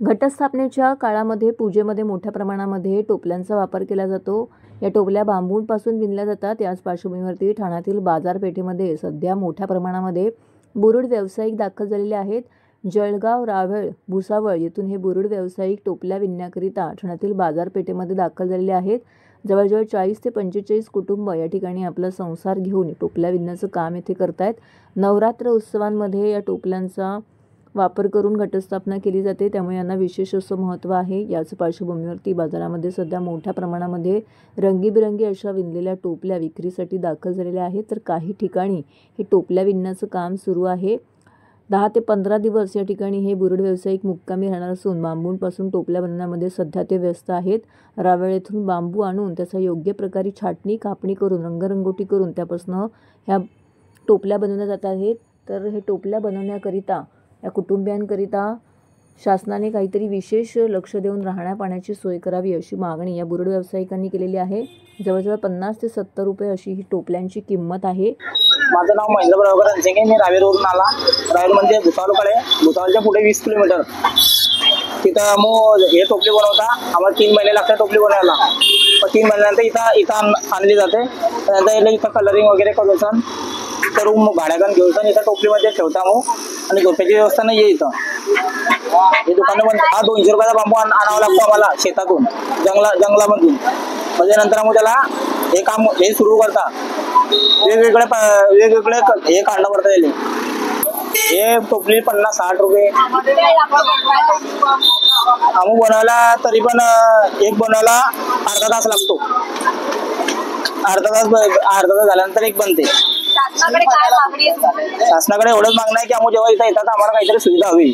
घटस्थापनेच्या काळामध्ये पूजेमध्ये मोठ्या प्रमाणामध्ये टोपल्यांचा वापर केला जातो। या टोपल्या बांबूंपासून विणल्या जातात। याच पार्श्वभूमीवरती ठाण्यातील बाजारपेठेमध्ये सध्या मोठ्या प्रमाणामध्ये बुरुड व्यावसायिक दाखल झालेले आहेत। जळगाव, रावेळ, भुसावळ येथून हे बुरुड व्यावसायिक टोपल्या विणण्याकरिता ठाण्यातील बाजारपेठेमध्ये दाखल झालेले आहेत। जवळजवळ 40 ते 45 कुटुंब या ठिकाणी आपला संसार घेऊन टोपल्या विणण्याचं काम येथे करतायत। नवरात्र उत्सवांमध्ये या टोपल्यांचा वापर करून घटस्थापना केली जाते, त्यामुळे यांना विशेष असं महत्त्व आहे। याच पार्श्वभूमीवरती बाजारामध्ये सध्या मोठ्या प्रमाणामध्ये रंगीबिरंगी अशा विणलेल्या टोपल्या विक्रीसाठी दाखल झालेल्या आहेत। तर काही ठिकाणी हे टोपल्या विणण्याचं काम सुरू आहे। 10 ते 15 दिवस या ठिकाणी हे बुरुड व्यावसायिक मुक्कामी राहणार असून बांबूंपासून टोपल्या बनवण्यामध्ये सध्या ते व्यस्त आहेत। रावेळ येथून बांबू आणून त्याचा योग्य प्रकारे छाटणी, कापणी करून रंगरंगोटी करून त्यापासून ह्या टोपल्या बनवल्या जात आहेत। तर हे टोपल्या बनवण्याकरिता या कुटुंबियांकरिता शासनाने काहीतरी विशेष लक्ष देऊन राहण्या पाण्याची सोय करावी अशी मागणी या बुरुड व्यावसायिकांनी केलेली आहे। जवळजवळ 50 ते 70 रुपये अशी ही टोपल्यांची किंमत आहे। माझं नाव महेंद्र प्रभाकर रणसिंगे, मी रावेरवरून आला। रावेर म्हणजे भुसावळकडे, भुसावळच्या पुढे 20 किलोमीटर तिथं मग हे टोपली बनवता। आम्हाला 3 महिने लागतात टोपली बनवायला। पण 3 महिन्यानंतर इथं आणली जाते। त्यानंतर इथं कलरिंग वगैरे करून तर रूम भाड्याकडून घेऊन इथं टोपलीमध्ये ठेवता मग, आणि झोपेची व्यवस्था नाही आहे इथं। हे दुकानामध्ये 200 रुपयाचा बांबू आणावा लागतो आम्हाला शेतातून, जंगलामधून। म्हणजे नंतर मग त्याला हे काम हे सुरू करता, वेगवेगळे हे काढणं पडतं त्याला। हे टोपली 50-60 रुपये आम्ही बनवायला, तरी पण एक बनवायला अर्धा तास लागतो। अर्धा तास झाल्यानंतर एक बनते। शासनाकडे एवढंच मागणं आहे की आम्ही जेव्हा इथं येतात आम्हाला काहीतरी सुविधा हवी।